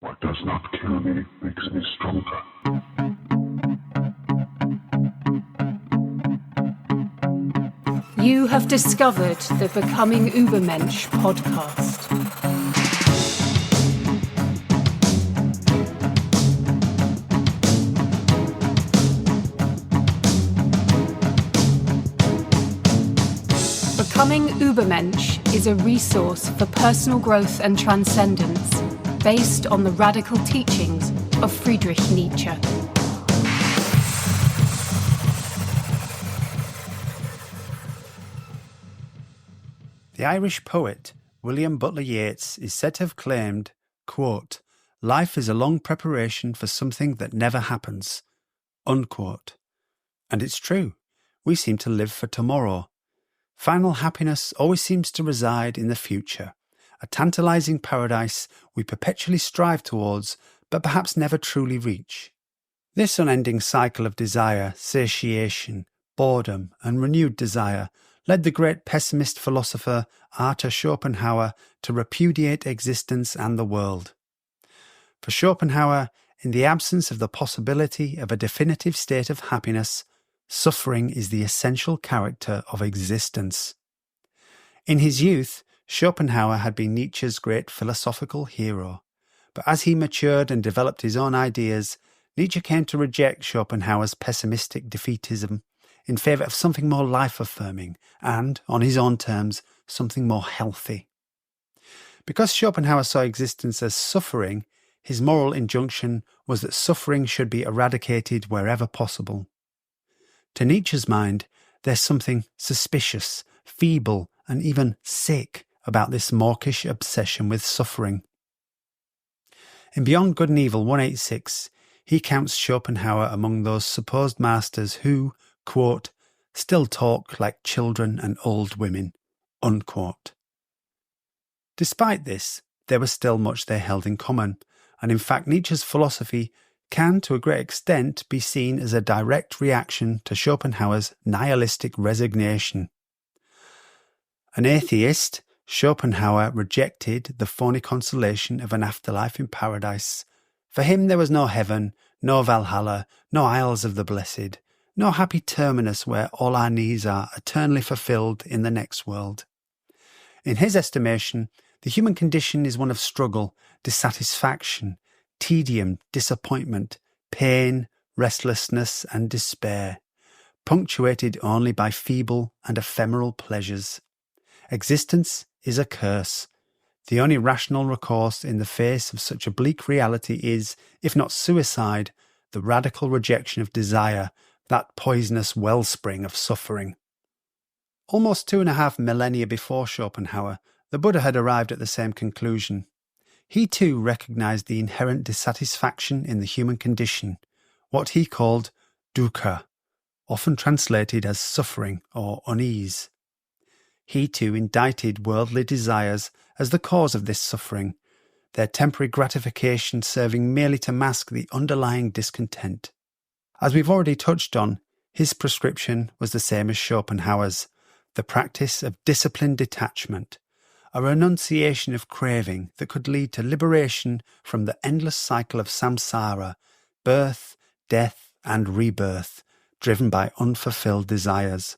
What does not kill me makes me stronger. You have discovered the Becoming Übermensch podcast. Becoming Übermensch is a resource for personal growth and transcendence based on the radical teachings of Friedrich Nietzsche. The Irish poet William Butler Yeats is said to have claimed, quote, "Life is a long preparation for something that never happens," unquote. And it's true. We seem to live for tomorrow. Final happiness always seems to reside in the future, a tantalizing paradise we perpetually strive towards, but perhaps never truly reach. This unending cycle of desire, satiation, boredom, and renewed desire led the great pessimist philosopher Arthur Schopenhauer to repudiate existence and the world. For Schopenhauer, in the absence of the possibility of a definitive state of happiness, suffering is the essential character of existence. In his youth, Schopenhauer had been Nietzsche's great philosophical hero, but as he matured and developed his own ideas, Nietzsche came to reject Schopenhauer's pessimistic defeatism in favour of something more life-affirming and, on his own terms, something more healthy. Because Schopenhauer saw existence as suffering, his moral injunction was that suffering should be eradicated wherever possible. To Nietzsche's mind, there's something suspicious, feeble, and even sick about this mawkish obsession with suffering. In Beyond Good and Evil 186, he counts Schopenhauer among those supposed masters who, quote, "still talk like children and old women," unquote. Despite this, there was still much they held in common, and in fact Nietzsche's philosophy can, to a great extent, be seen as a direct reaction to Schopenhauer's nihilistic resignation. An atheist, Schopenhauer rejected the phony consolation of an afterlife in paradise. For him there was no heaven, no Valhalla, no Isles of the Blessed, no happy terminus where all our needs are eternally fulfilled in the next world. In his estimation, the human condition is one of struggle, dissatisfaction, tedium, disappointment, pain, restlessness, and despair, punctuated only by feeble and ephemeral pleasures. Existence is a curse. The only rational recourse in the face of such a bleak reality is, if not suicide, the radical rejection of desire, that poisonous wellspring of suffering. Almost 2.5 millennia before Schopenhauer, the Buddha had arrived at the same conclusion. He too recognized the inherent dissatisfaction in the human condition, what he called dukkha, often translated as suffering or unease. He too indicted worldly desires as the cause of this suffering, their temporary gratification serving merely to mask the underlying discontent. As we've already touched on, his prescription was the same as Schopenhauer's, the practice of disciplined detachment, a renunciation of craving that could lead to liberation from the endless cycle of samsara, birth, death, and rebirth, driven by unfulfilled desires.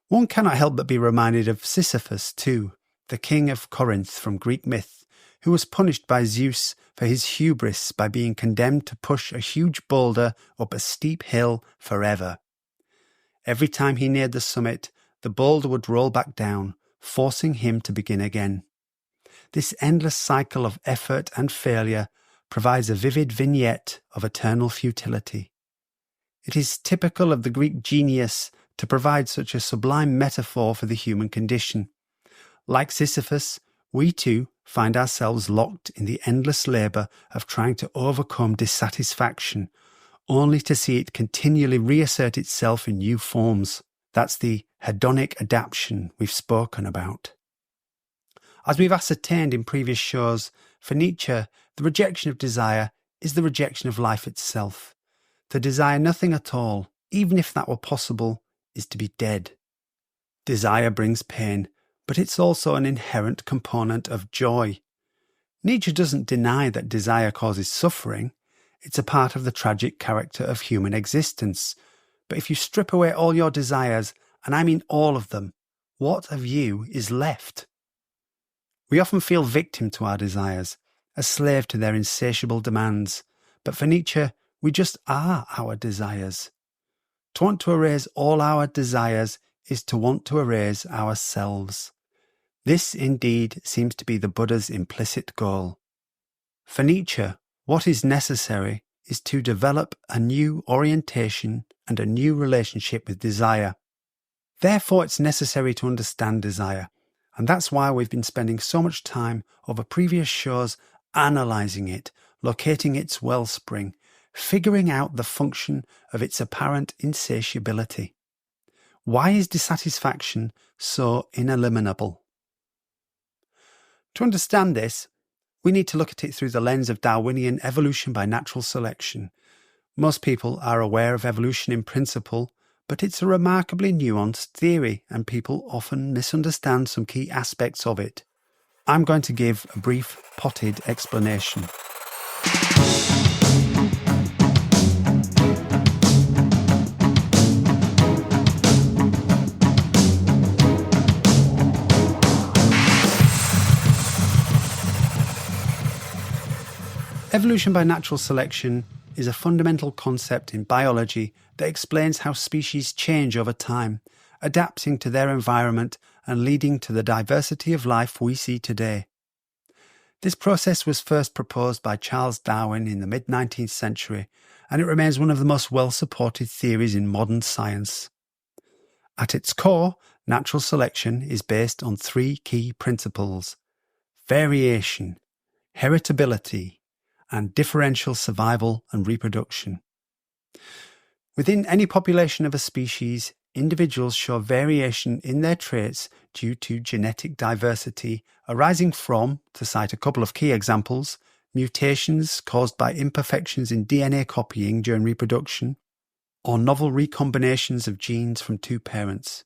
One cannot help but be reminded of Sisyphus too, the king of Corinth from Greek myth, who was punished by Zeus for his hubris by being condemned to push a huge boulder up a steep hill forever. Every time he neared the summit, the boulder would roll back down, forcing him to begin again. This endless cycle of effort and failure provides a vivid vignette of eternal futility. It is typical of the Greek genius to provide such a sublime metaphor for the human condition. Like Sisyphus, we too find ourselves locked in the endless labour of trying to overcome dissatisfaction, only to see it continually reassert itself in new forms. That's the hedonic adaptation we've spoken about. As we've ascertained in previous shows, for Nietzsche, the rejection of desire is the rejection of life itself. To desire nothing at all, even if that were possible, is to be dead. Desire brings pain, but it's also an inherent component of joy. Nietzsche doesn't deny that desire causes suffering. It's a part of the tragic character of human existence. But if you strip away all your desires, and I mean all of them, what of you is left? We often feel victim to our desires, a slave to their insatiable demands. But for Nietzsche, we just are our desires. To want to erase all our desires is to want to erase ourselves. This indeed seems to be the Buddha's implicit goal. For Nietzsche, what is necessary is to develop a new orientation and a new relationship with desire. Therefore, it's necessary to understand desire, and that's why we've been spending so much time over previous shows analysing it, locating its wellspring, figuring out the function of its apparent insatiability. Why is dissatisfaction so ineliminable? To understand this, we need to look at it through the lens of Darwinian evolution by natural selection. Most people are aware of evolution in principle, but it's a remarkably nuanced theory and people often misunderstand some key aspects of it. I'm going to give a brief potted explanation. Evolution by natural selection is a fundamental concept in biology that explains how species change over time, adapting to their environment and leading to the diversity of life we see today. This process was first proposed by Charles Darwin in the mid-19th century, and it remains one of the most well-supported theories in modern science. At its core, natural selection is based on three key principles: variation, heritability, and differential survival and reproduction. Within any population of a species, individuals show variation in their traits due to genetic diversity arising from, to cite a couple of key examples, mutations caused by imperfections in DNA copying during reproduction, or novel recombinations of genes from two parents.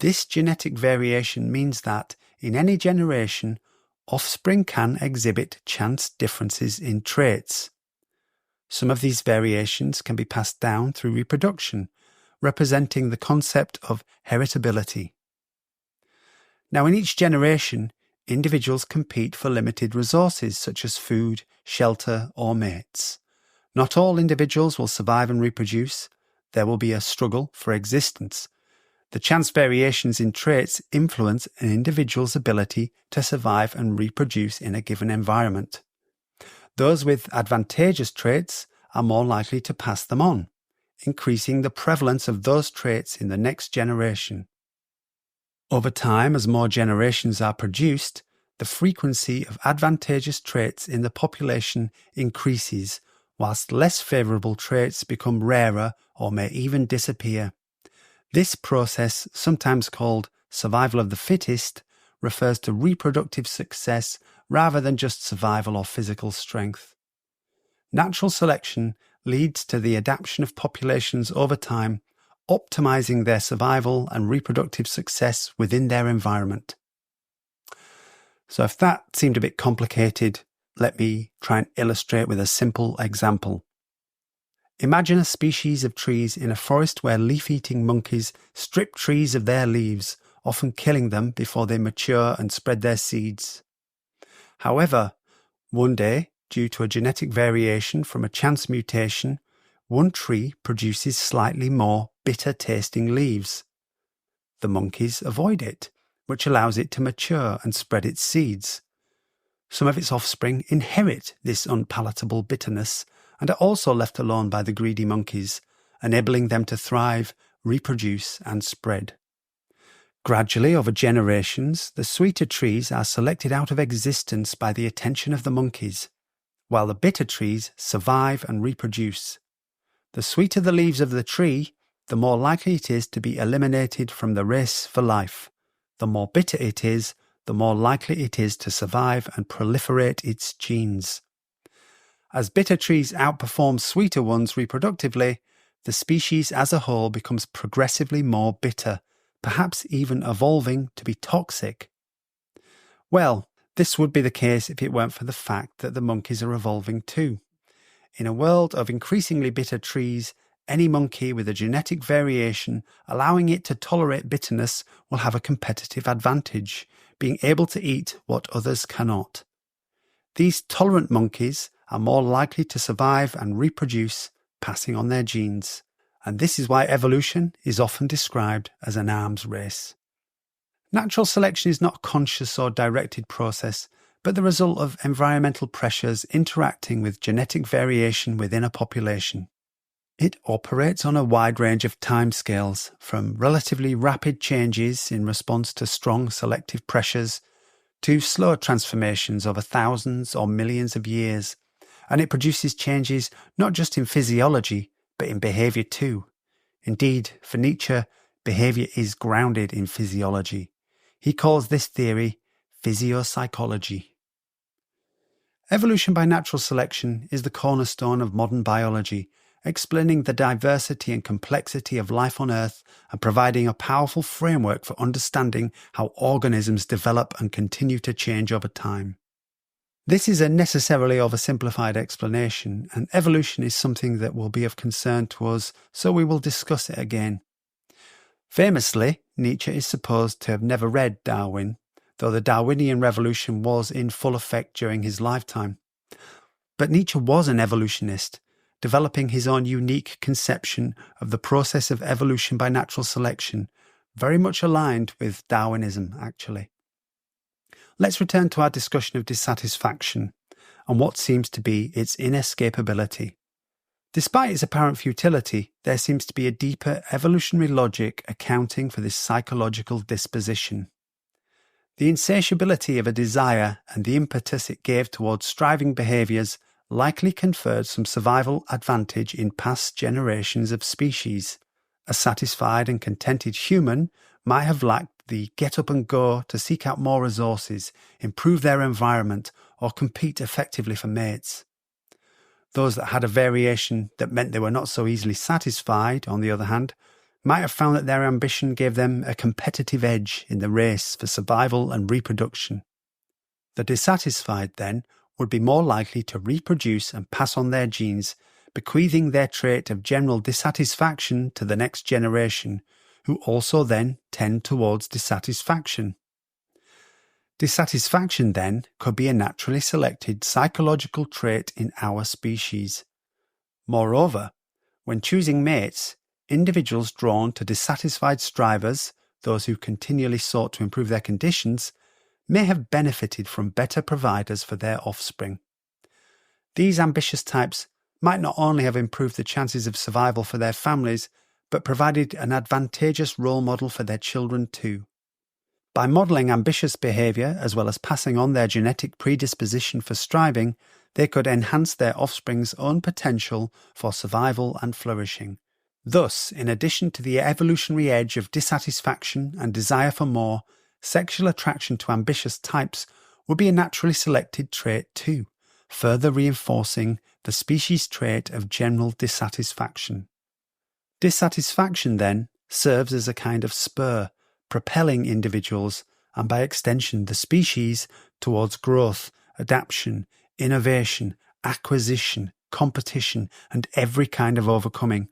This genetic variation means that, in any generation, offspring can exhibit chance differences in traits. Some of these variations can be passed down through reproduction, representing the concept of heritability. Now, in each generation, individuals compete for limited resources such as food, shelter, or mates. Not all individuals will survive and reproduce. There will be a struggle for existence. The chance variations in traits influence an individual's ability to survive and reproduce in a given environment. Those with advantageous traits are more likely to pass them on, increasing the prevalence of those traits in the next generation. Over time, as more generations are produced, the frequency of advantageous traits in the population increases, whilst less favourable traits become rarer or may even disappear. This process, sometimes called survival of the fittest, refers to reproductive success rather than just survival or physical strength. Natural selection leads to the adaptation of populations over time, optimizing their survival and reproductive success within their environment. So if that seemed a bit complicated, let me try and illustrate with a simple example. Imagine a species of trees in a forest where leaf-eating monkeys strip trees of their leaves, often killing them before they mature and spread their seeds. However, one day, due to a genetic variation from a chance mutation, one tree produces slightly more bitter-tasting leaves. The monkeys avoid it, which allows it to mature and spread its seeds. Some of its offspring inherit this unpalatable bitterness and are also left alone by the greedy monkeys, enabling them to thrive, reproduce and spread. Gradually, over generations, the sweeter trees are selected out of existence by the attention of the monkeys, while the bitter trees survive and reproduce. The sweeter the leaves of the tree, the more likely it is to be eliminated from the race for life. The more bitter it is, the more likely it is to survive and proliferate its genes. As bitter trees outperform sweeter ones reproductively, the species as a whole becomes progressively more bitter, perhaps even evolving to be toxic. Well, This would be the case if it weren't for the fact that the monkeys are evolving too. In a world of increasingly bitter trees, any monkey with a genetic variation allowing it to tolerate bitterness will have a competitive advantage, being able to eat what others cannot. These tolerant monkeys are more likely to survive and reproduce, passing on their genes. And this is why evolution is often described as an arms race. Natural selection is not a conscious or directed process, but the result of environmental pressures interacting with genetic variation within a population. It operates on a wide range of timescales, from relatively rapid changes in response to strong selective pressures to slow transformations over thousands or millions of years, and it produces changes not just in physiology, but in behaviour too. Indeed, for Nietzsche, behaviour is grounded in physiology. He calls this theory physiopsychology. Evolution by natural selection is the cornerstone of modern biology, explaining the diversity and complexity of life on Earth and providing a powerful framework for understanding how organisms develop and continue to change over time. This is a necessarily oversimplified explanation, and evolution is something that will be of concern to us, so we will discuss it again. Famously, Nietzsche is supposed to have never read Darwin, though the Darwinian revolution was in full effect during his lifetime. But Nietzsche was an evolutionist, developing his own unique conception of the process of evolution by natural selection, very much aligned with Darwinism, actually. Let's return to our discussion of dissatisfaction and what seems to be its inescapability. Despite its apparent futility, there seems to be a deeper evolutionary logic accounting for this psychological disposition. The insatiability of a desire and the impetus it gave towards striving behaviours likely conferred some survival advantage in past generations of species. A satisfied and contented human might have lacked the get up and go to seek out more resources, improve their environment, or compete effectively for mates. Those that had a variation that meant they were not so easily satisfied, on the other hand, might have found that their ambition gave them a competitive edge in the race for survival and reproduction. The dissatisfied, then, would be more likely to reproduce and pass on their genes, bequeathing their trait of general dissatisfaction to the next generation, who also then tend towards dissatisfaction. Dissatisfaction, then, could be a naturally selected psychological trait in our species. Moreover, when choosing mates, individuals drawn to dissatisfied strivers, those who continually sought to improve their conditions, may have benefited from better providers for their offspring. These ambitious types might not only have improved the chances of survival for their families, but provided an advantageous role model for their children too. By modelling ambitious behaviour as well as passing on their genetic predisposition for striving, they could enhance their offspring's own potential for survival and flourishing. Thus, in addition to the evolutionary edge of dissatisfaction and desire for more, sexual attraction to ambitious types would be a naturally selected trait too, further reinforcing the species trait of general dissatisfaction. Dissatisfaction, then, serves as a kind of spur, propelling individuals, and by extension the species, towards growth, adaptation, innovation, acquisition, competition, and every kind of overcoming.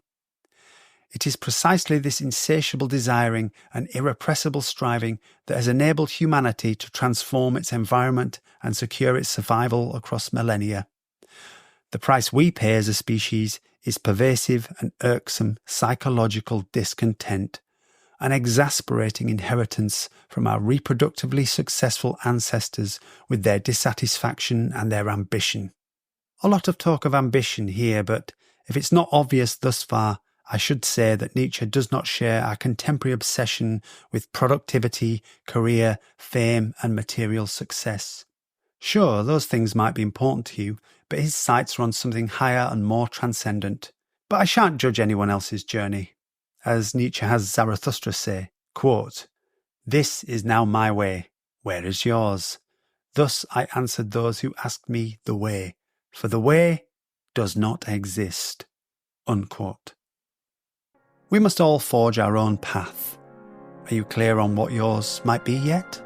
It is precisely this insatiable desiring and irrepressible striving that has enabled humanity to transform its environment and secure its survival across millennia. The price we pay as a species is pervasive and irksome psychological discontent, an exasperating inheritance from our reproductively successful ancestors with their dissatisfaction and their ambition. A lot of talk of ambition here, but if it's not obvious thus far, I should say that Nietzsche does not share our contemporary obsession with productivity, career, fame, and material success. Sure, those things might be important to you, but his sights are on something higher and more transcendent. But I shan't judge anyone else's journey. As Nietzsche has Zarathustra say, quote, "This is now my way, where is yours? Thus I answered those who asked me the way, for the way does not exist." Unquote. We must all forge our own path. Are you clear on what yours might be yet?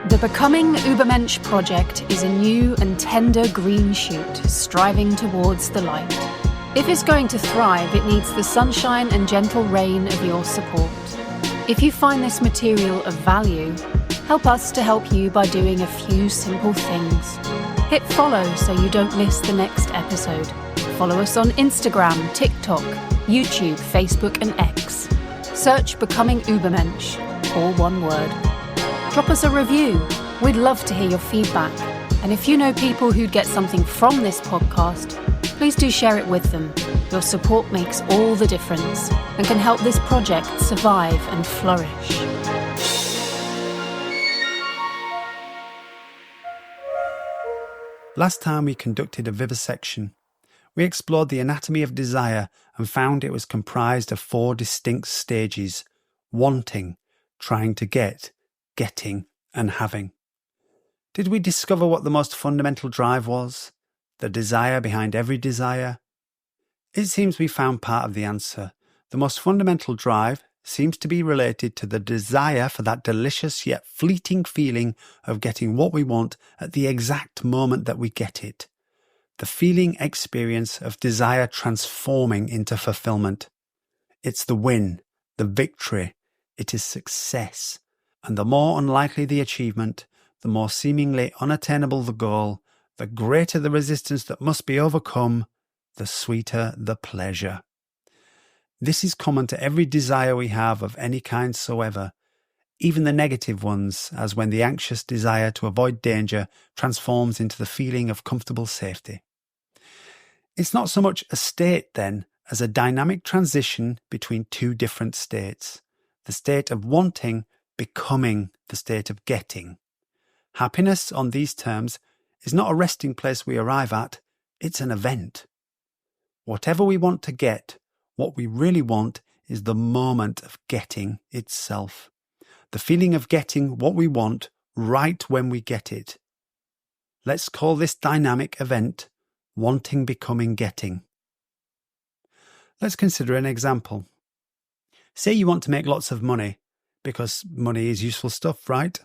The Becoming Übermensch project is a new and tender green shoot striving towards the light. If it's going to thrive, it needs the sunshine and gentle rain of your support. If you find this material of value, help us to help you by doing a few simple things. Hit follow so you don't miss the next episode. Follow us on Instagram, TikTok, YouTube, Facebook and X. Search Becoming Übermensch, all one word. Drop us a review. We'd love to hear your feedback. And if you know people who'd get something from this podcast, please do share it with them. Your support makes all the difference and can help this project survive and flourish. Last time we conducted a vivisection. We explored the anatomy of desire and found it was comprised of 4 distinct stages: wanting, trying to get, getting, and having. Did we discover what the most fundamental drive was? The desire behind every desire? It seems we found part of the answer. The most fundamental drive seems to be related to the desire for that delicious yet fleeting feeling of getting what we want at the exact moment that we get it. The feeling experience of desire transforming into fulfilment. It's the win, the victory, it is success. And the more unlikely the achievement, the more seemingly unattainable the goal, the greater the resistance that must be overcome, the sweeter the pleasure. This is common to every desire we have of any kind soever, even the negative ones, as when the anxious desire to avoid danger transforms into the feeling of comfortable safety. It's not so much a state, then, as a dynamic transition between 2 different states, the state of wanting becoming the state of getting. Happiness, on these terms, is not a resting place we arrive at, it's an event. Whatever we want to get, what we really want is the moment of getting itself. The feeling of getting what we want right when we get it. Let's call this dynamic event wanting, becoming, getting. Let's consider an example. Say you want to make lots of money, because money is useful stuff, right?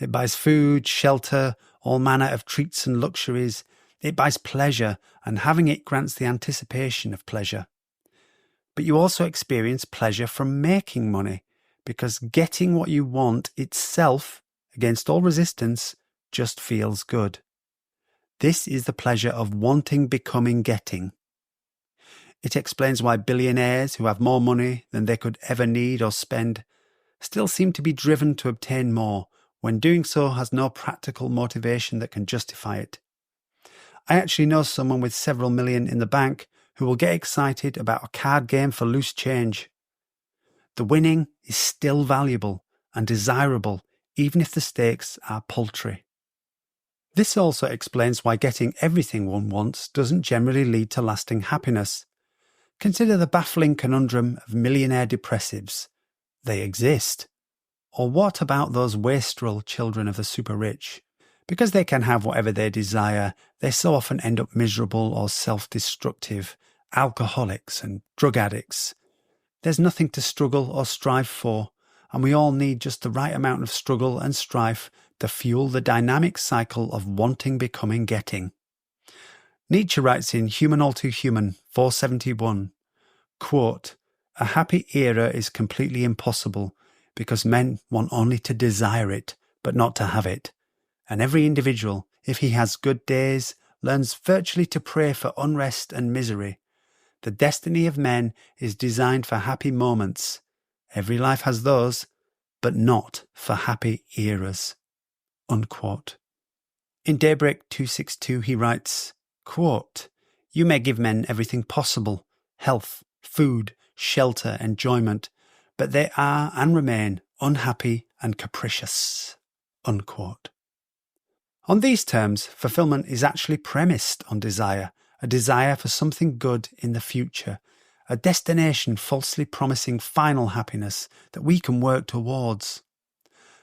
It buys food, shelter, all manner of treats and luxuries. It buys pleasure, and having it grants the anticipation of pleasure. But you also experience pleasure from making money, because getting what you want itself, against all resistance, just feels good. This is the pleasure of wanting, becoming, getting. It explains why billionaires who have more money than they could ever need or spend still seem to be driven to obtain more, when doing so has no practical motivation that can justify it. I actually know someone with several million in the bank who will get excited about a card game for loose change. The winning is still valuable and desirable, even if the stakes are paltry. This also explains why getting everything one wants doesn't generally lead to lasting happiness. Consider the baffling conundrum of millionaire depressives. They exist. Or what about those wastrel children of the super rich? Because they can have whatever they desire, they so often end up miserable or self-destructive, alcoholics and drug addicts. There's nothing to struggle or strive for, and we all need just the right amount of struggle and strife to fuel the dynamic cycle of wanting, becoming, getting. Nietzsche writes in Human All Too Human, 471, quote, "A happy era is completely impossible because men want only to desire it, but not to have it. And every individual, if he has good days, learns virtually to pray for unrest and misery. The destiny of men is designed for happy moments. Every life has those, but not for happy eras." Unquote. In Daybreak 262 he writes, quote, "You may give men everything possible, health, food, shelter, enjoyment, but they are and remain unhappy and capricious." Unquote. On these terms, fulfillment is actually premised on desire, a desire for something good in the future, a destination falsely promising final happiness that we can work towards.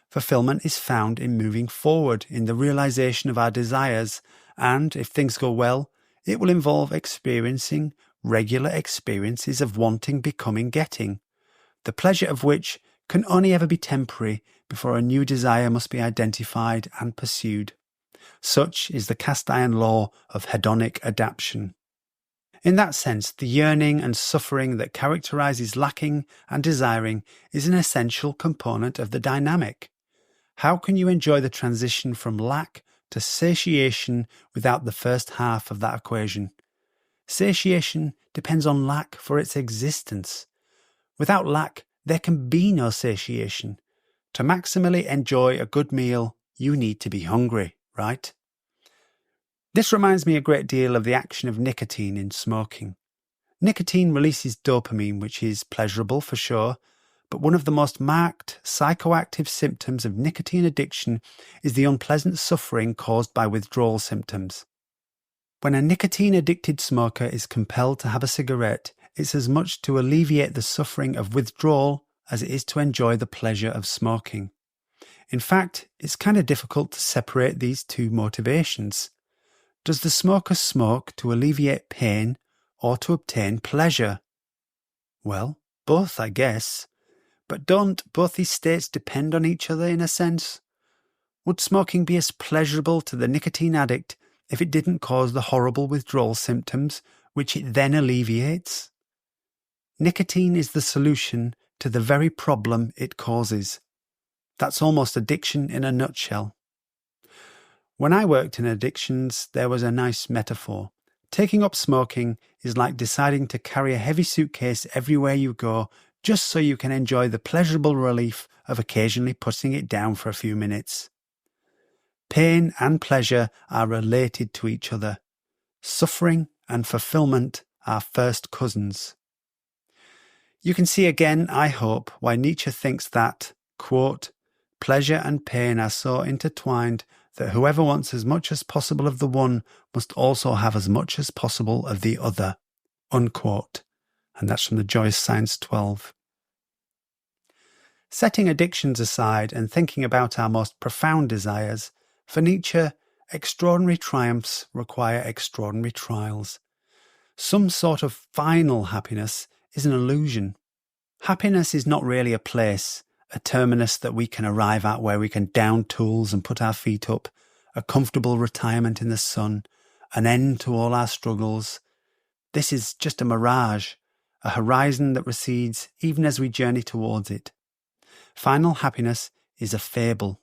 Fulfillment is found in moving forward in the realization of our desires, and if things go well, it will involve experiencing regular experiences of wanting, becoming, getting, the pleasure of which can only ever be temporary before a new desire must be identified and pursued. Such is the cast-iron law of hedonic adaptation. In that sense, the yearning and suffering that characterizes lacking and desiring is an essential component of the dynamic. How can you enjoy the transition from lack to satiation without the first half of that equation? Satiation depends on lack for its existence. Without lack, there can be no satiation. To maximally enjoy a good meal, you need to be hungry, right? This reminds me a great deal of the action of nicotine in smoking. Nicotine releases dopamine, which is pleasurable for sure, but one of the most marked psychoactive symptoms of nicotine addiction is the unpleasant suffering caused by withdrawal symptoms. When a nicotine-addicted smoker is compelled to have a cigarette, it's as much to alleviate the suffering of withdrawal as it is to enjoy the pleasure of smoking. In fact, it's kind of difficult to separate these two motivations. Does the smoker smoke to alleviate pain or to obtain pleasure? Well, both, I guess. But don't both these states depend on each other in a sense? Would smoking be as pleasurable to the nicotine addict if it didn't cause the horrible withdrawal symptoms which it then alleviates? Nicotine is the solution to the very problem it causes. That's almost addiction in a nutshell. When I worked in addictions, there was a nice metaphor. Taking up smoking is like deciding to carry a heavy suitcase everywhere you go just so you can enjoy the pleasurable relief of occasionally putting it down for a few minutes. Pain and pleasure are related to each other. Suffering and fulfilment are first cousins. You can see again, I hope, why Nietzsche thinks that, quote, pleasure and pain are so intertwined that whoever wants as much as possible of the one must also have as much as possible of the other, unquote. And that's from the Joyous Science 12. Setting addictions aside and thinking about our most profound desires, for Nietzsche, extraordinary triumphs require extraordinary trials. Some sort of final happiness is an illusion. Happiness is not really a place, a terminus that we can arrive at where we can down tools and put our feet up, a comfortable retirement in the sun, an end to all our struggles. This is just a mirage, a horizon that recedes even as we journey towards it. Final happiness is a fable.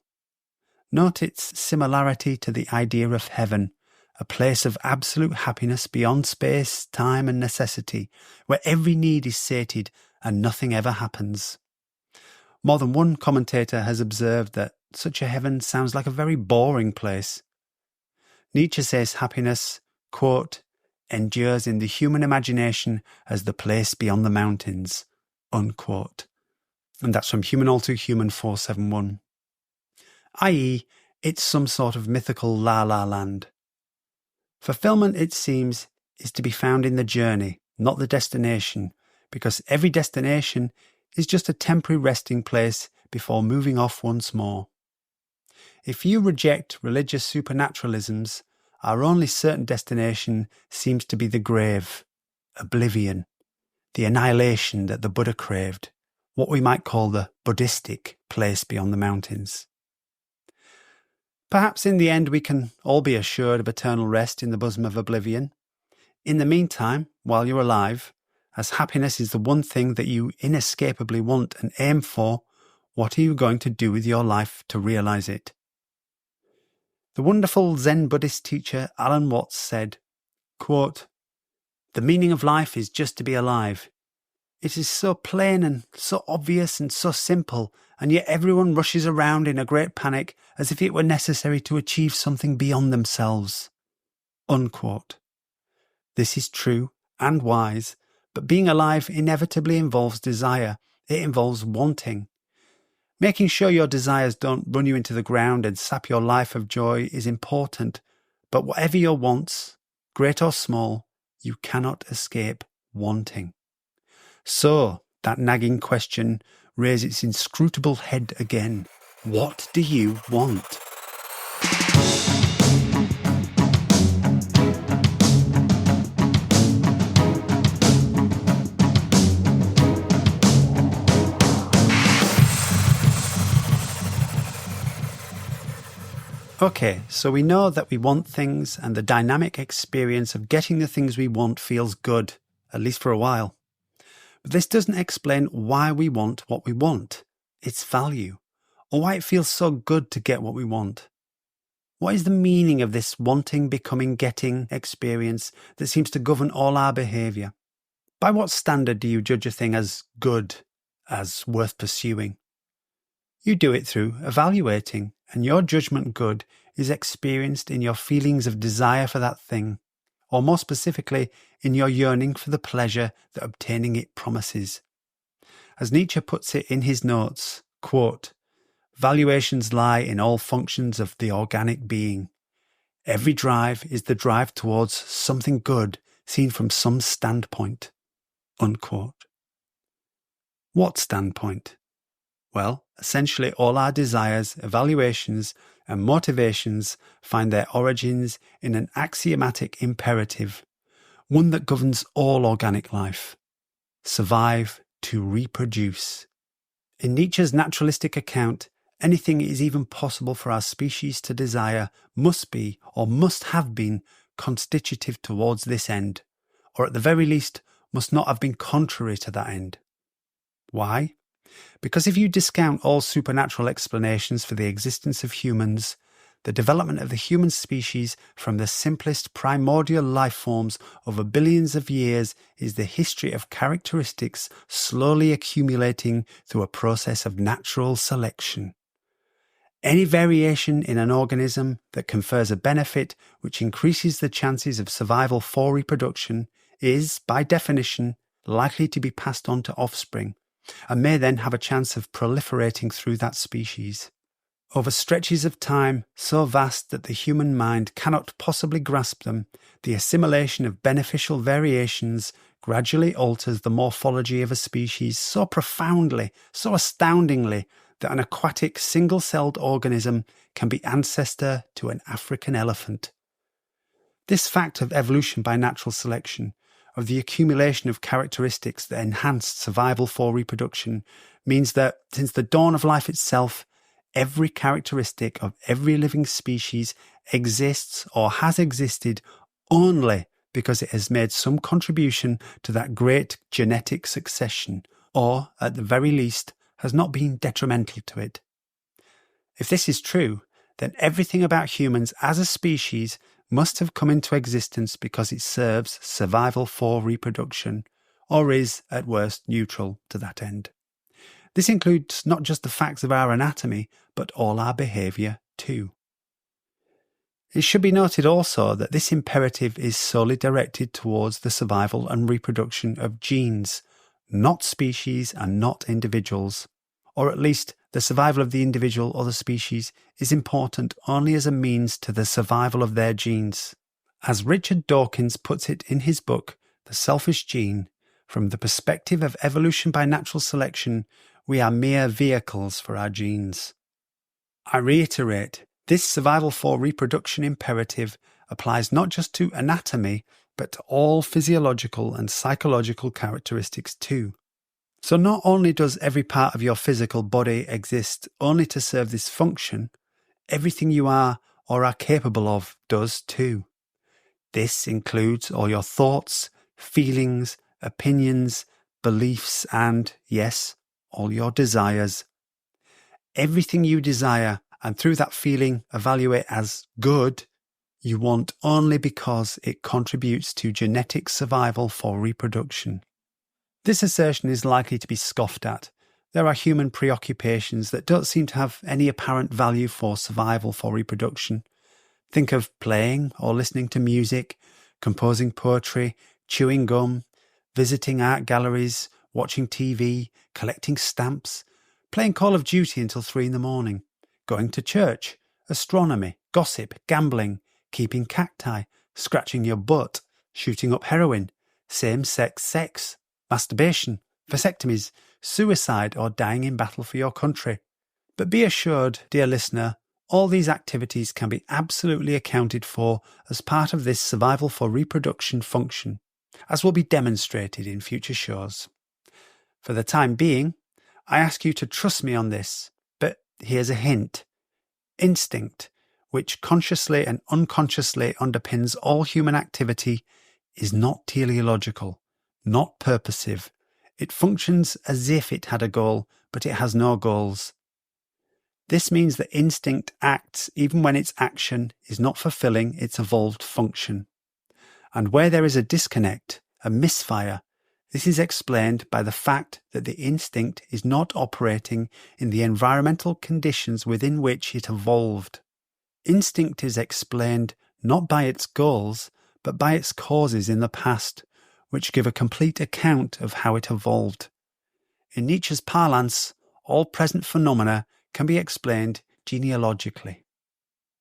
Note its similarity to the idea of heaven, a place of absolute happiness beyond space, time and necessity, where every need is sated and nothing ever happens. More than one commentator has observed that such a heaven sounds like a very boring place. Nietzsche says happiness, quote, endures in the human imagination as the place beyond the mountains, unquote. And that's from Human All Too Human 471. I.e., it's some sort of mythical la-la land. Fulfilment, it seems, is to be found in the journey, not the destination, because every destination is just a temporary resting place before moving off once more. If you reject religious supernaturalisms, our only certain destination seems to be the grave, oblivion, the annihilation that the Buddha craved, what we might call the Buddhistic place beyond the mountains. Perhaps in the end we can all be assured of eternal rest in the bosom of oblivion. In the meantime, while you're alive, as happiness is the one thing that you inescapably want and aim for, what are you going to do with your life to realise it? The wonderful Zen Buddhist teacher Alan Watts said, quote, the meaning of life is just to be alive. It is so plain and so obvious and so simple, and yet everyone rushes around in a great panic as if it were necessary to achieve something beyond themselves. Unquote. This is true and wise, but being alive inevitably involves desire. It involves wanting. Making sure your desires don't run you into the ground and sap your life of joy is important, but whatever your wants, great or small, you cannot escape wanting. So, that nagging question rears its inscrutable head again. What do you want? Okay, so we know that we want things and the dynamic experience of getting the things we want feels good, at least for a while. But this doesn't explain why we want what we want, its value, or why it feels so good to get what we want. What is the meaning of this wanting, becoming, getting experience that seems to govern all our behaviour? By what standard do you judge a thing as good, as worth pursuing? You do it through evaluating, and your judgment good is experienced in your feelings of desire for that thing, or more specifically, in your yearning for the pleasure that obtaining it promises. As Nietzsche puts it in his notes, quote, "Valuations lie in all functions of the organic being. Every drive is the drive towards something good seen from some standpoint." Unquote. What standpoint? Well, essentially all our desires, evaluations, and motivations find their origins in an axiomatic imperative, one that governs all organic life: survive to reproduce. In Nietzsche's naturalistic account, anything it is even possible for our species to desire must be, or must have been, constitutive towards this end, or at the very least must not have been contrary to that end. Why? Because if you discount all supernatural explanations for the existence of humans, the development of the human species from the simplest primordial life forms over billions of years is the history of characteristics slowly accumulating through a process of natural selection. Any variation in an organism that confers a benefit which increases the chances of survival for reproduction is, by definition, likely to be passed on to offspring, and may then have a chance of proliferating through that species. Over stretches of time so vast that the human mind cannot possibly grasp them, the assimilation of beneficial variations gradually alters the morphology of a species so profoundly, so astoundingly, that an aquatic single-celled organism can be ancestor to an African elephant. This fact of evolution by natural selection, of the accumulation of characteristics that enhanced survival for reproduction, means that, since the dawn of life itself, every characteristic of every living species exists or has existed only because it has made some contribution to that great genetic succession, or, at the very least, has not been detrimental to it. If this is true, then everything about humans as a species must have come into existence because it serves survival for reproduction, or is, at worst, neutral to that end. This includes not just the facts of our anatomy, but all our behaviour too. It should be noted also that this imperative is solely directed towards the survival and reproduction of genes, not species and not individuals, or at least the survival of the individual or the species is important only as a means to the survival of their genes. As Richard Dawkins puts it in his book, The Selfish Gene, from the perspective of evolution by natural selection, we are mere vehicles for our genes. I reiterate, this survival for reproduction imperative applies not just to anatomy, but to all physiological and psychological characteristics too. So not only does every part of your physical body exist only to serve this function, everything you are or are capable of does too. This includes all your thoughts, feelings, opinions, beliefs, and, yes, all your desires. Everything you desire, and through that feeling evaluate as good, you want only because it contributes to genetic survival for reproduction. This assertion is likely to be scoffed at. There are human preoccupations that don't seem to have any apparent value for survival for reproduction. Think of playing or listening to music, composing poetry, chewing gum, visiting art galleries, watching TV, collecting stamps, playing Call of Duty until 3 a.m, going to church, astronomy, gossip, gambling, keeping cacti, scratching your butt, shooting up heroin, same-sex sex, masturbation, vasectomies, suicide, or dying in battle for your country. But be assured, dear listener, all these activities can be absolutely accounted for as part of this survival for reproduction function, as will be demonstrated in future shows. For the time being, I ask you to trust me on this, but here's a hint. Instinct, which consciously and unconsciously underpins all human activity, is not teleological, not purposive. It functions as if it had a goal, but it has no goals. This means that instinct acts even when its action is not fulfilling its evolved function. And where there is a disconnect, a misfire, this is explained by the fact that the instinct is not operating in the environmental conditions within which it evolved. Instinct is explained not by its goals, but by its causes in the past, which give a complete account of how it evolved. In Nietzsche's parlance, all present phenomena can be explained genealogically.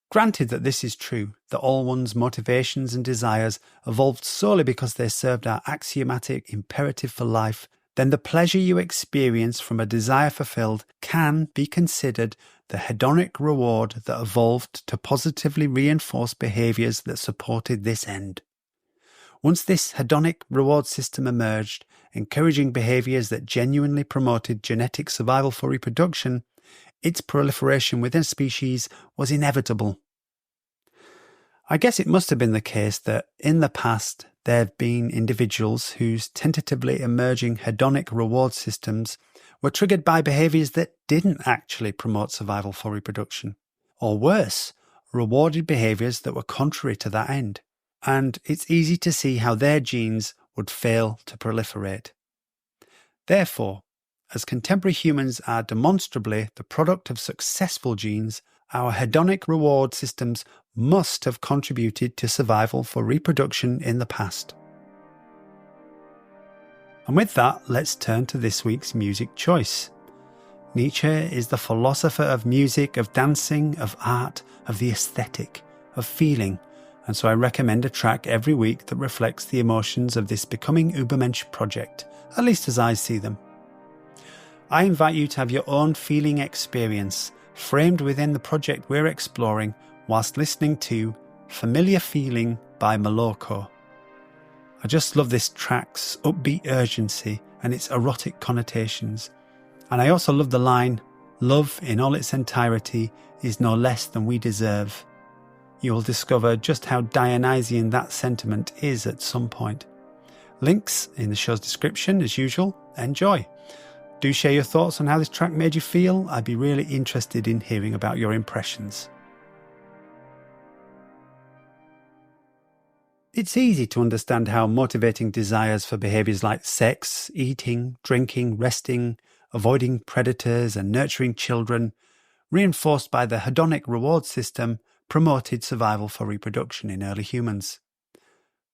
Granted that this is true, that all one's motivations and desires evolved solely because they served our axiomatic imperative for life, then the pleasure you experience from a desire fulfilled can be considered the hedonic reward that evolved to positively reinforce behaviours that supported this end. Once this hedonic reward system emerged, encouraging behaviours that genuinely promoted genetic survival for reproduction, its proliferation within a species was inevitable. I guess it must have been the case that in the past there have been individuals whose tentatively emerging hedonic reward systems were triggered by behaviours that didn't actually promote survival for reproduction, or worse, rewarded behaviours that were contrary to that end. And it's easy to see how their genes would fail to proliferate. Therefore, as contemporary humans are demonstrably the product of successful genes, our hedonic reward systems must have contributed to survival for reproduction in the past. And with that, let's turn to this week's music choice. Nietzsche is the philosopher of music, of dancing, of art, of the aesthetic, of feeling, and so I recommend a track every week that reflects the emotions of this Becoming Übermensch project, at least as I see them. I invite you to have your own feeling experience, framed within the project we're exploring, whilst listening to Familiar Feeling by Moloko. I just love this track's upbeat urgency and its erotic connotations. And I also love the line, "Love in all its entirety is no less than we deserve." You will discover just how Dionysian that sentiment is at some point. Links in the show's description as usual. Enjoy. Do share your thoughts on how this track made you feel. I'd be really interested in hearing about your impressions. It's easy to understand how motivating desires for behaviours like sex, eating, drinking, resting, avoiding predators and nurturing children, reinforced by the hedonic reward system, promoted survival for reproduction in early humans.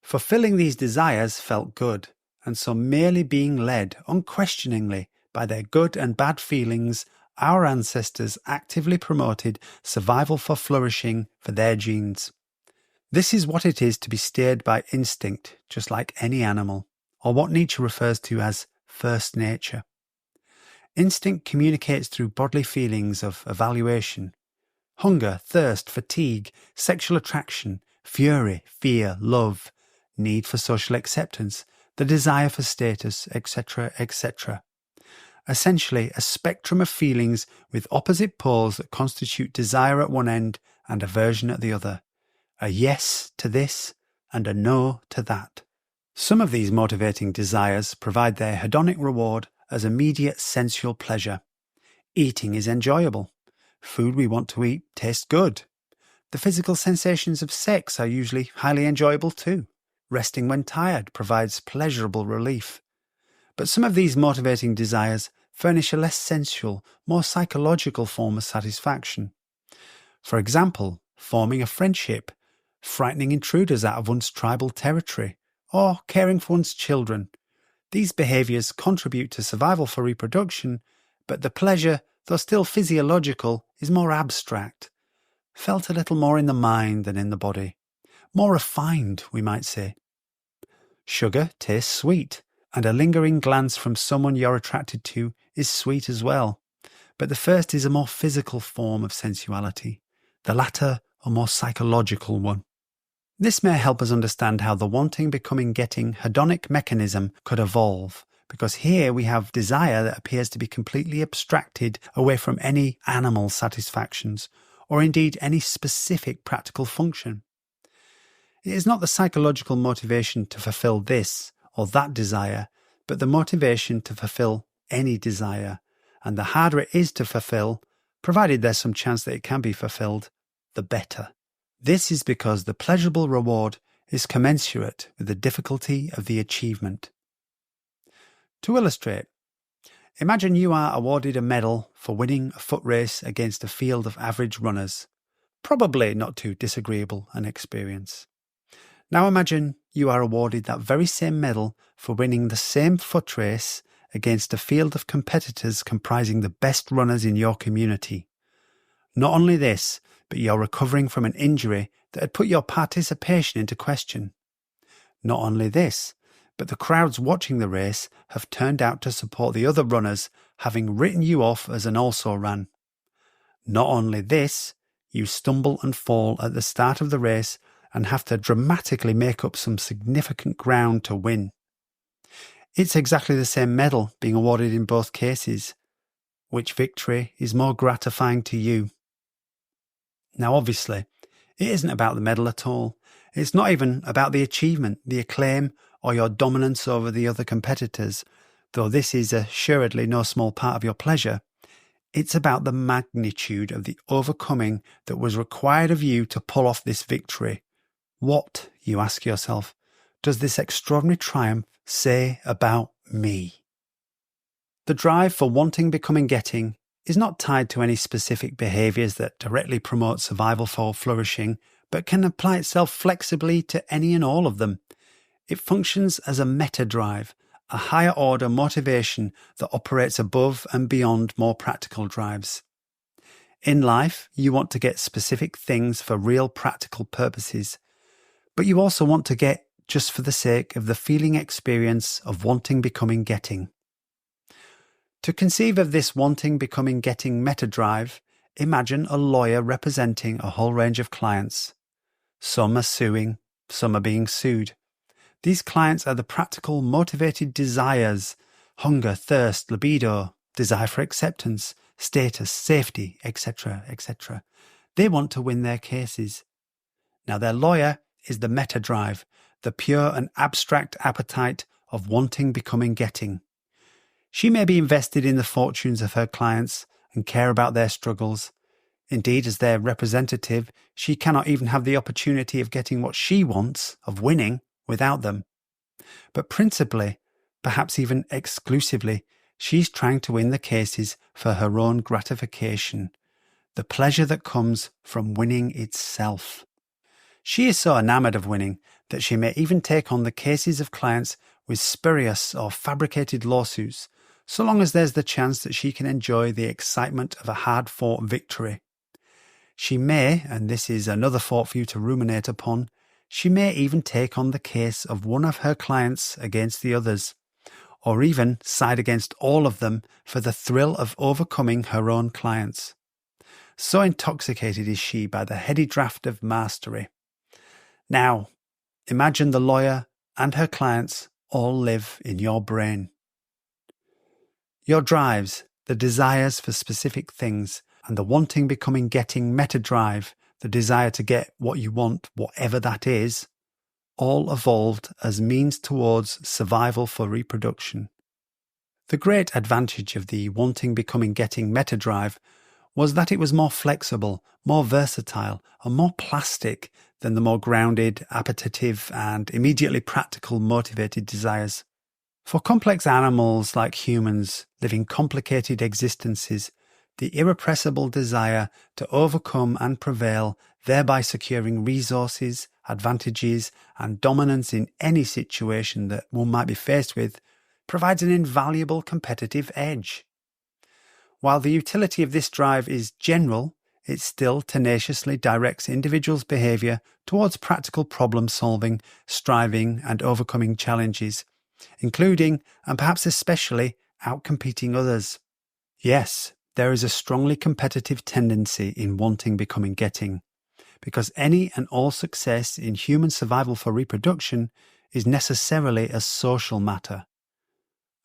Fulfilling these desires felt good, and so merely being led unquestioningly by their good and bad feelings, our ancestors actively promoted survival for flourishing for their genes. This is what it is to be steered by instinct, just like any animal, or what Nietzsche refers to as first nature. Instinct communicates through bodily feelings of evaluation. Hunger, thirst, fatigue, sexual attraction, fury, fear, love, need for social acceptance, the desire for status, etc., etc. Essentially, a spectrum of feelings with opposite poles that constitute desire at one end and aversion at the other. A yes to this and a no to that. Some of these motivating desires provide their hedonic reward as immediate sensual pleasure. Eating is enjoyable. Food we want to eat tastes good. The physical sensations of sex are usually highly enjoyable too. Resting when tired provides pleasurable relief. But some of these motivating desires furnish a less sensual, more psychological form of satisfaction. For example, forming a friendship, frightening intruders out of one's tribal territory, or caring for one's children. These behaviours contribute to survival for reproduction, but the pleasure, though still physiological, is more abstract, felt a little more in the mind than in the body. More refined, we might say. Sugar tastes sweet, and a lingering glance from someone you're attracted to is sweet as well. But the first is a more physical form of sensuality, the latter a more psychological one. This may help us understand how the wanting, becoming, getting hedonic mechanism could evolve, because here we have desire that appears to be completely abstracted away from any animal satisfactions, or indeed any specific practical function. It is not the psychological motivation to fulfill this or that desire, but the motivation to fulfill any desire, and the harder it is to fulfill, provided there's some chance that it can be fulfilled, the better. This is because the pleasurable reward is commensurate with the difficulty of the achievement. To illustrate, imagine you are awarded a medal for winning a foot race against a field of average runners, probably not too disagreeable an experience. Now imagine you are awarded that very same medal for winning the same foot race against a field of competitors comprising the best runners in your community. Not only this, but you're recovering from an injury that had put your participation into question. Not only this, but the crowds watching the race have turned out to support the other runners, having written you off as an also-ran. Not only this, you stumble and fall at the start of the race and have to dramatically make up some significant ground to win. It's exactly the same medal being awarded in both cases. Which victory is more gratifying to you? Now obviously, it isn't about the medal at all. It's not even about the achievement, the acclaim, or your dominance over the other competitors, though this is assuredly no small part of your pleasure. It's about the magnitude of the overcoming that was required of you to pull off this victory. What, you ask yourself, does this extraordinary triumph say about me? The drive for wanting, becoming, getting is not tied to any specific behaviours that directly promote survival for flourishing, but can apply itself flexibly to any and all of them. It functions as a meta-drive, a higher-order motivation that operates above and beyond more practical drives. In life, you want to get specific things for real practical purposes, but you also want to get just for the sake of the feeling experience of wanting, becoming, getting. To conceive of this wanting, becoming, getting meta-drive, imagine a lawyer representing a whole range of clients. Some are suing, some are being sued. These clients are the practical, motivated desires, hunger, thirst, libido, desire for acceptance, status, safety, etc., etc. They want to win their cases. Now their lawyer is the meta-drive, the pure and abstract appetite of wanting, becoming, getting. She may be invested in the fortunes of her clients and care about their struggles. Indeed, as their representative, she cannot even have the opportunity of getting what she wants, of winning, without them. But principally, perhaps even exclusively, she's trying to win the cases for her own gratification, the pleasure that comes from winning itself. She is so enamoured of winning that she may even take on the cases of clients with spurious or fabricated lawsuits, so long as there's the chance that she can enjoy the excitement of a hard-fought victory. She may, and this is another thought for you to ruminate upon, she may even take on the case of one of her clients against the others, or even side against all of them for the thrill of overcoming her own clients. So intoxicated is she by the heady draught of mastery. Now, imagine the lawyer and her clients all live in your brain. Your drives, the desires for specific things, and the wanting, becoming, getting meta-drive, the desire to get what you want, whatever that is, all evolved as means towards survival for reproduction. The great advantage of the wanting, becoming, getting meta-drive was that it was more flexible, more versatile, and more plastic than the more grounded, appetitive, and immediately practical motivated desires. For complex animals like humans living complicated existences, the irrepressible desire to overcome and prevail, thereby securing resources, advantages, and dominance in any situation that one might be faced with, provides an invaluable competitive edge. While the utility of this drive is general, it still tenaciously directs individuals' behaviour towards practical problem solving, striving, and overcoming challenges, including, and perhaps especially, outcompeting others. Yes, there is a strongly competitive tendency in wanting, becoming, getting, because any and all success in human survival for reproduction is necessarily a social matter.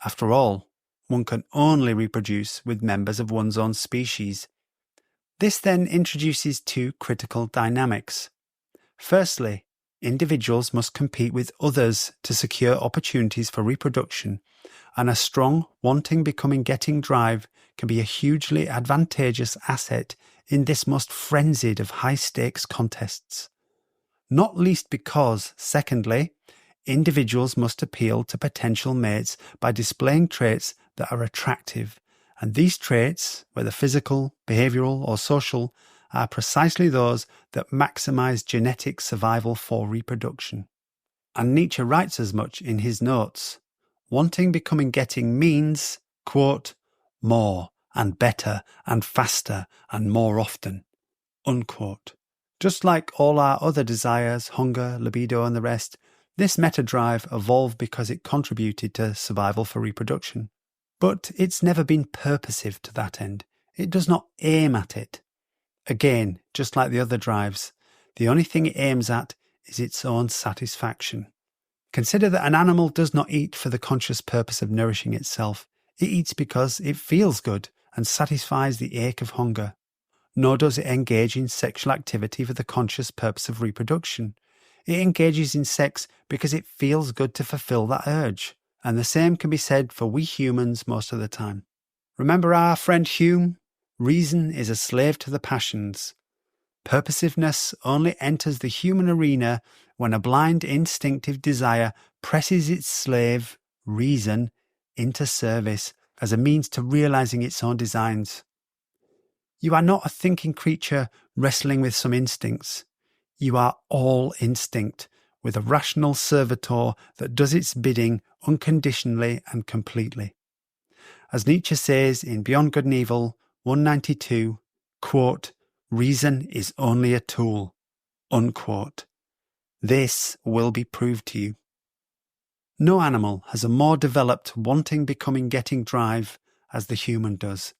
After all, one can only reproduce with members of one's own species. This then introduces two critical dynamics. Firstly, individuals must compete with others to secure opportunities for reproduction, and a strong wanting, becoming, getting drive can be a hugely advantageous asset in this most frenzied of high-stakes contests. Not least because, secondly, individuals must appeal to potential mates by displaying traits that are attractive, and these traits, whether physical, behavioural or social, are precisely those that maximise genetic survival for reproduction. And Nietzsche writes as much in his notes. Wanting, becoming, getting means, quote, more and better and faster and more often, unquote. Just like all our other desires, hunger, libido and the rest, this meta-drive evolved because it contributed to survival for reproduction. But it's never been purposive to that end. It does not aim at it. Again, just like the other drives, the only thing it aims at is its own satisfaction. Consider that an animal does not eat for the conscious purpose of nourishing itself. It eats because it feels good and satisfies the ache of hunger. Nor does it engage in sexual activity for the conscious purpose of reproduction. It engages in sex because it feels good to fulfill that urge. And the same can be said for we humans most of the time. Remember our friend Hume? Reason is a slave to the passions. Purposiveness only enters the human arena when a blind instinctive desire presses its slave, reason, into service as a means to realizing its own designs. You are not a thinking creature wrestling with some instincts. You are all instinct, with a rational servitor that does its bidding unconditionally and completely. As Nietzsche says in Beyond Good and Evil 192, quote, reason is only a tool, unquote. This will be proved to you. No animal has a more developed wanting, becoming, getting drive as the human does.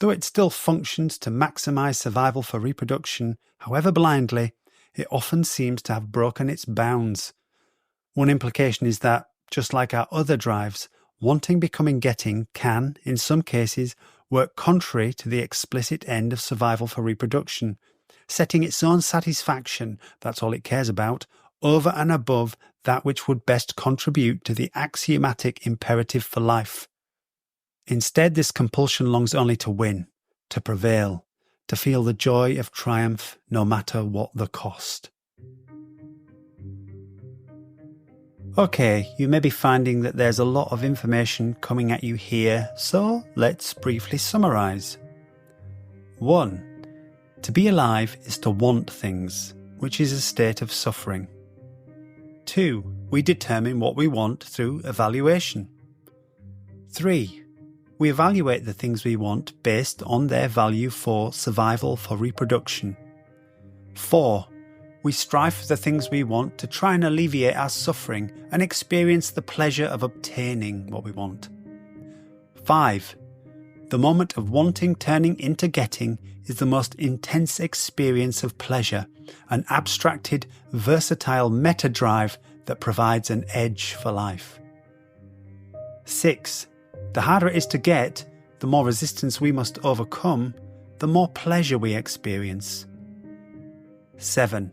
Though it still functions to maximise survival for reproduction, however blindly, it often seems to have broken its bounds. One implication is that, just like our other drives, wanting, becoming, getting can, in some cases, work contrary to the explicit end of survival for reproduction, setting its own satisfaction, that's all it cares about, over and above that which would best contribute to the axiomatic imperative for life. Instead, this compulsion longs only to win, to prevail, to feel the joy of triumph no matter what the cost. Okay, you may be finding that there's a lot of information coming at you here, so let's briefly summarise. 1. To be alive is to want things, which is a state of suffering. 2. We determine what we want through evaluation. 3. We evaluate the things we want based on their value for survival for reproduction. 4. We strive for the things we want to try and alleviate our suffering and experience the pleasure of obtaining what we want. 5. The moment of wanting turning into getting is the most intense experience of pleasure, an abstracted, versatile meta-drive that provides an edge for life. 6. The harder it is to get, the more resistance we must overcome, the more pleasure we experience. 7.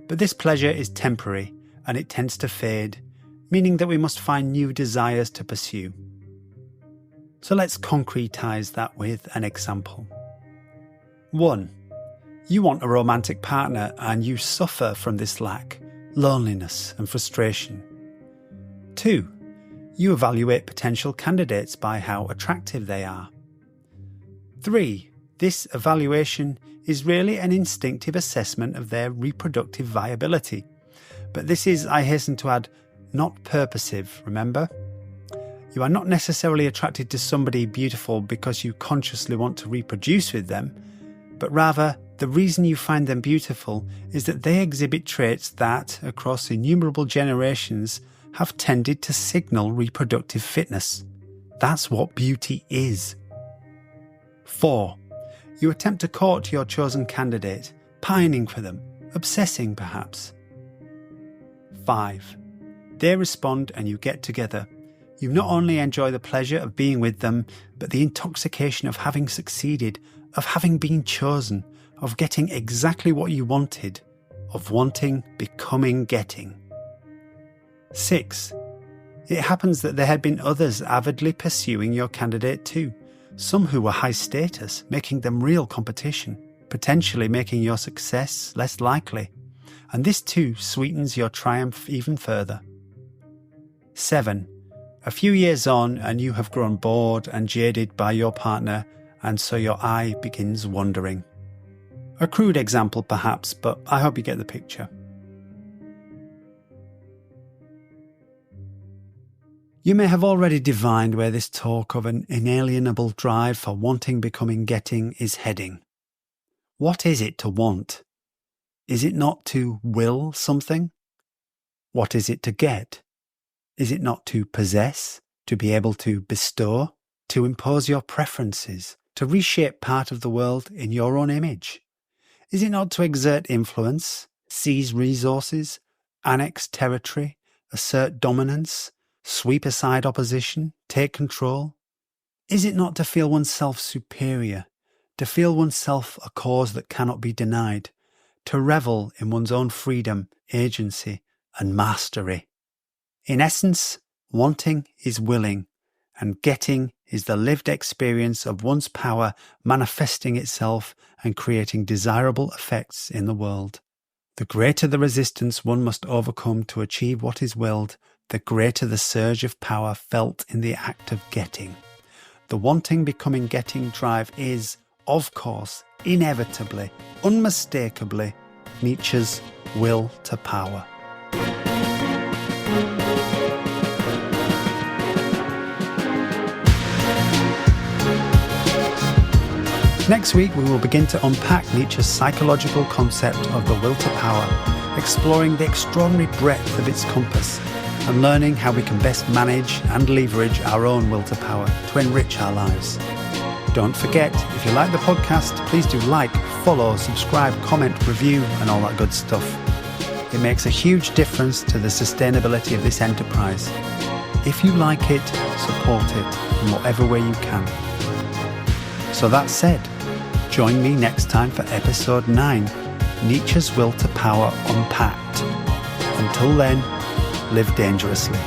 But this pleasure is temporary and it tends to fade, meaning that we must find new desires to pursue. So let's concretise that with an example. 1. You want a romantic partner and you suffer from this lack, loneliness and frustration. 2. You evaluate potential candidates by how attractive they are. 3. This evaluation is really an instinctive assessment of their reproductive viability. But this is, I hasten to add, not purposive, remember? You are not necessarily attracted to somebody beautiful because you consciously want to reproduce with them, but rather the reason you find them beautiful is that they exhibit traits that, across innumerable generations, have tended to signal reproductive fitness. That's what beauty is. 4. You attempt to court your chosen candidate, pining for them, obsessing perhaps. 5. They respond and you get together. You not only enjoy the pleasure of being with them, but the intoxication of having succeeded of having been chosen, of getting exactly what you wanted, of wanting, becoming, getting. 6. It happens that there had been others avidly pursuing your candidate too, some who were high status, making them real competition, potentially making your success less likely, and this too sweetens your triumph even further. 7. A few years on and you have grown bored and jaded by your partner, and so your eye begins wandering. A crude example perhaps, but I hope you get the picture. You may have already divined where this talk of an inalienable drive for wanting, becoming, getting is heading. What is it to want? Is it not to will something? What is it to get? Is it not to possess, to be able to bestow, to impose your preferences, to reshape part of the world in your own image? Is it not to exert influence, seize resources, annex territory, assert dominance, sweep aside opposition, take control? Is it not to feel oneself superior, to feel oneself a cause that cannot be denied, to revel in one's own freedom, agency, and mastery? In essence, wanting is willing, and getting is the lived experience of one's power manifesting itself and creating desirable effects in the world. The greater the resistance one must overcome to achieve what is willed, the greater the surge of power felt in the act of getting. The wanting, becoming, getting drive is, of course, inevitably, unmistakably, Nietzsche's will to power. Next week, we will begin to unpack Nietzsche's psychological concept of the will to power, exploring the extraordinary breadth of its compass and learning how we can best manage and leverage our own will to power to enrich our lives. Don't forget, if you like the podcast, please do like, follow, subscribe, comment, review, and all that good stuff. It makes a huge difference to the sustainability of this enterprise. If you like it, support it in whatever way you can. So that said, join me next time for episode 9, Nietzsche's Will to Power Unpacked. Until then, live dangerously.